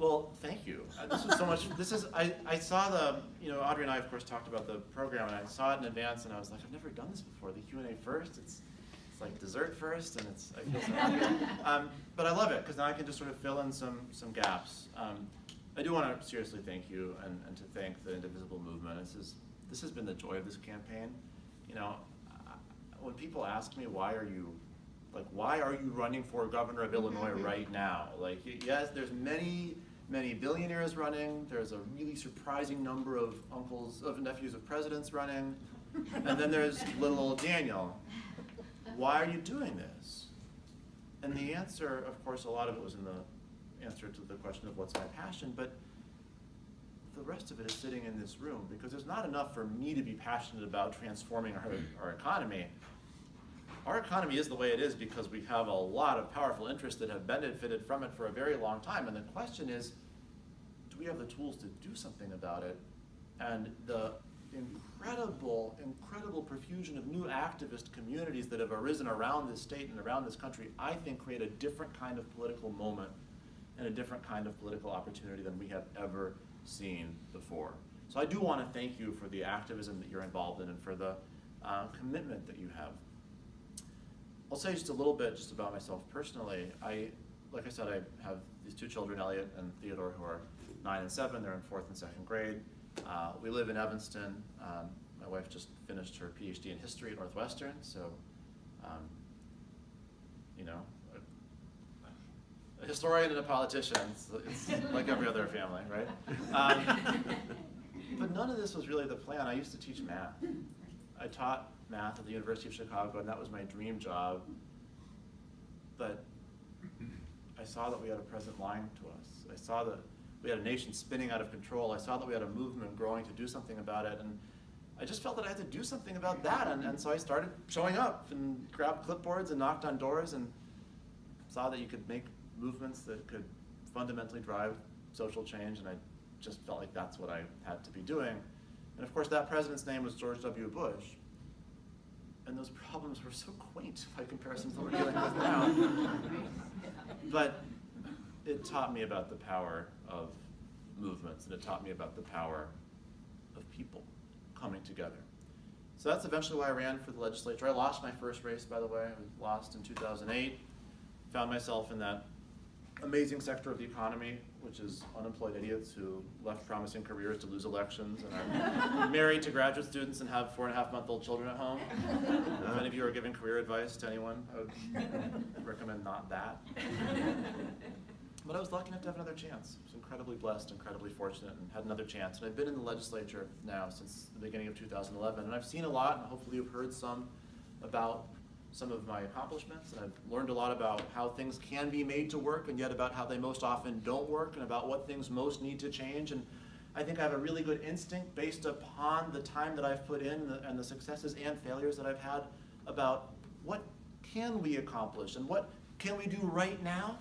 Well, thank you. This was so much, I saw Audrey and I, of course, talked about the program, and I saw it in advance, and I was like, I've never done this before. The Q&A first, it's like dessert first, and I feel so happy. But I love it, because now I can just sort of fill in some gaps. I do want to seriously thank you, and to thank the Indivisible movement. This has been the joy of this campaign. When people ask me, why are you running for governor of Illinois right now? Like, yes, there's many billionaires running. There's a really surprising number of nephews of presidents running. And then there's little old Daniel. Why are you doing this? And the answer, of course, a lot of it was in the answer to the question of what's my passion, but the rest of it is sitting in this room, because there's not enough for me to be passionate about transforming our economy. Our economy is the way it is because we have a lot of powerful interests that have benefited from it for a very long time. And the question is, do we have the tools to do something about it? And the incredible profusion of new activist communities that have arisen around this state and around this country, I think, create a different kind of political moment and a different kind of political opportunity than we have ever seen before. So I do want to thank you for the activism that you're involved in and for the commitment that you have. I'll say just a little bit just about myself personally. Like I said, I have these two children, Elliot and Theodore, who are 9 and 7. They're in 4th and 2nd grade. We live in Evanston. My wife just finished her PhD in history at Northwestern, so a historian and a politician, it's like every other family, right? But none of this was really the plan. I used to teach math. I taught math at the University of Chicago, and that was my dream job. But I saw that we had a present lying to us. I saw that we had a nation spinning out of control. I saw that we had a movement growing to do something about it, and I just felt that I had to do something about that, and so I started showing up and grabbed clipboards and knocked on doors and saw that you could make movements that could fundamentally drive social change, and I just felt like that's what I had to be doing. And of course, that president's name was George W. Bush. And those problems were so quaint by comparison to what we're dealing with now. But it taught me about the power of movements, and it taught me about the power of people coming together. So that's eventually why I ran for the legislature. I lost my first race, by the way. I lost in 2008. Found myself in that amazing sector of the economy, which is unemployed idiots who left promising careers to lose elections and are married to graduate students and have 4.5-month-old children at home. If any of you are giving career advice to anyone, I would recommend not that. But I was lucky enough to have another chance. I was incredibly blessed, incredibly fortunate, and had another chance. And I've been in the legislature now since the beginning of 2011, and I've seen a lot, and hopefully you've heard some about some of my accomplishments, and I've learned a lot about how things can be made to work, and yet about how they most often don't work, and about what things most need to change. And I think I have a really good instinct based upon the time that I've put in and the successes and failures that I've had about what can we accomplish and what can we do right now,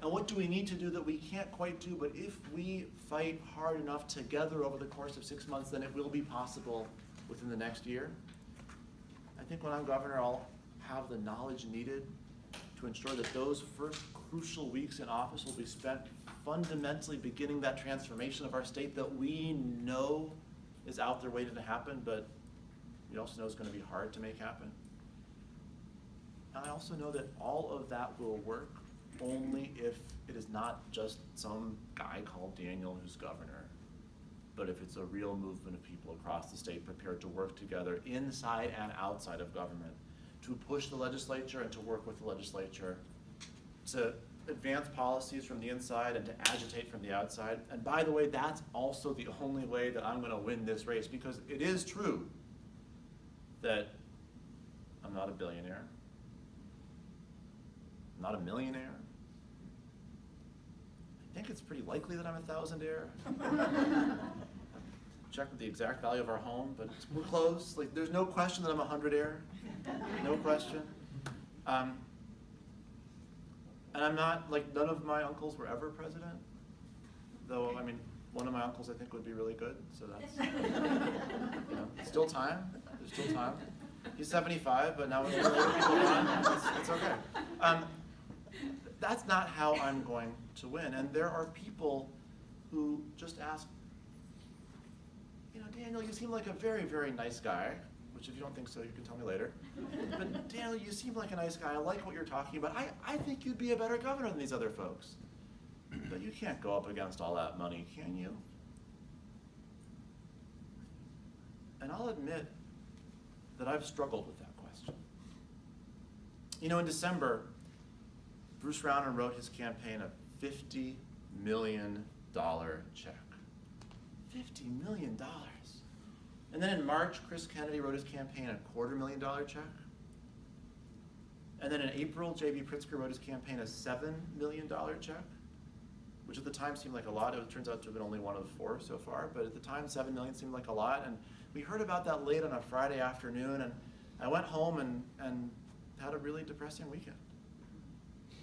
and what do we need to do that we can't quite do, but if we fight hard enough together over the course of 6 months, then it will be possible within the next year. I think when I'm governor, I'll have the knowledge needed to ensure that those first crucial weeks in office will be spent fundamentally beginning that transformation of our state that we know is out there waiting to happen, but we also know it's going to be hard to make happen. And I also know that all of that will work only if it is not just some guy called Daniel who's governor, but if it's a real movement of people across the state prepared to work together inside and outside of government to push the legislature and to work with the legislature to advance policies from the inside and to agitate from the outside. And by the way, that's also the only way that I'm going to win this race, because it is true that I'm not a billionaire, I'm not a millionaire. I think it's pretty likely that I'm a thousandaire. Check with the exact value of our home, but we're close. Like, there's no question that I'm a hundredaire. No question. And I'm not, like, none of my uncles were ever president. Though, I mean, one of my uncles I think would be really good, so that's, still time. There's still time. He's 75, but now when people run, it's okay. that's not how I'm going to win. And there are people who just ask, Daniel, you seem like a very, very nice guy, which if you don't think so, you can tell me later. But Daniel, you seem like a nice guy. I like what you're talking about. I think you'd be a better governor than these other folks. But you can't go up against all that money, can you? And I'll admit that I've struggled with that question. In December, Bruce Rauner wrote his campaign a $50 million check. $50 million. And then in March, Chris Kennedy wrote his campaign a $250,000 check. And then in April, J.B. Pritzker wrote his campaign a $7 million check, which at the time seemed like a lot. It turns out to have been only one of 4 so far, but at the time, $7 million seemed like a lot. And we heard about that late on a Friday afternoon, and I went home and had a really depressing weekend.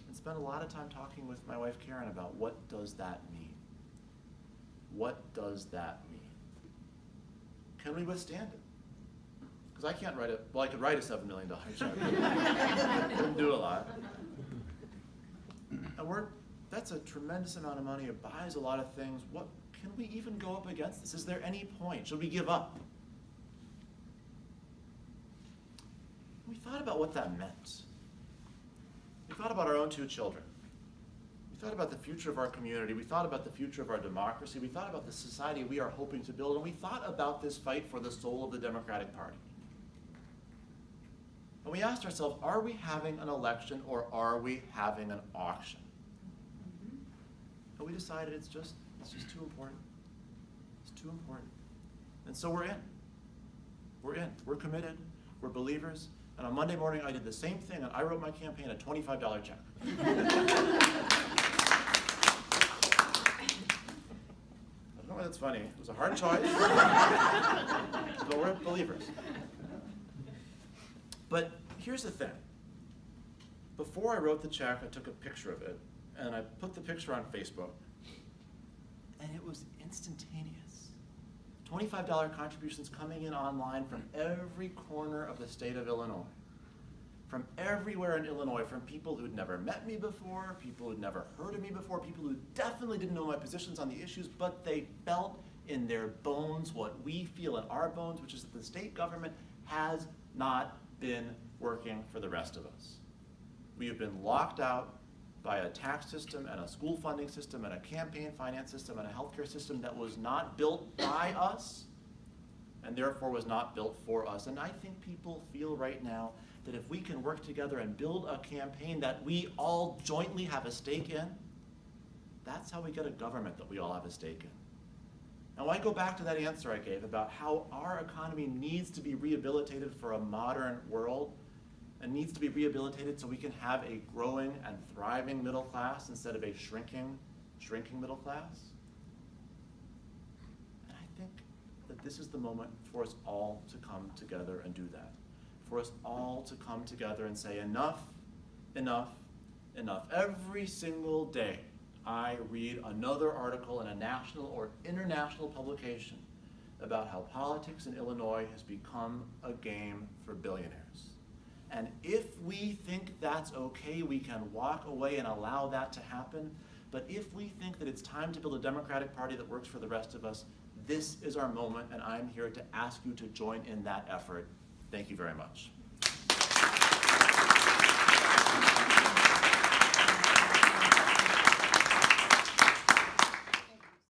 And spent a lot of time talking with my wife, Karen, about what does that mean? What does that mean? Can we withstand it? Because I can't write it. Well, I could write a $7 million check. Wouldn't do a lot. And that's a tremendous amount of money. It buys a lot of things. What can we even go up against this? Is there any point? Should we give up? We thought about what that meant. We thought about our own 2 children. We thought about the future of our community. We thought about the future of our democracy. We thought about the society we are hoping to build. And we thought about this fight for the soul of the Democratic Party. And we asked ourselves, are we having an election or are we having an auction? And we decided it's just too important. It's too important. And so we're in. We're in. We're committed. We're believers. And on Monday morning, I did the same thing, and I wrote my campaign a $25 check. I don't know why that's funny. It was a hard choice, but we're believers. But here's the thing. Before I wrote the check, I took a picture of it, and I put the picture on Facebook, and it was instantaneous. $25 contributions coming in online from every corner of the state of Illinois. From everywhere in Illinois, from people who'd never met me before, people who'd never heard of me before, people who definitely didn't know my positions on the issues, but they felt in their bones what we feel in our bones, which is that the state government has not been working for the rest of us. We have been locked out by a tax system and a school funding system and a campaign finance system and a healthcare system that was not built by us and therefore was not built for us. And I think people feel right now that if we can work together and build a campaign that we all jointly have a stake in, that's how we get a government that we all have a stake in. Now I go back to that answer I gave about how our economy needs to be rehabilitated for a modern world and needs to be rehabilitated so we can have a growing and thriving middle class instead of a shrinking middle class. And I think that this is the moment for us all to come together and do that. For us all to come together and say enough, enough, enough. Every single day I read another article in a national or international publication about how politics in Illinois has become a game for billionaires. And if we think that's okay, we can walk away and allow that to happen. But if we think that it's time to build a Democratic Party that works for the rest of us, this is our moment, and I'm here to ask you to join in that effort. Thank you very much.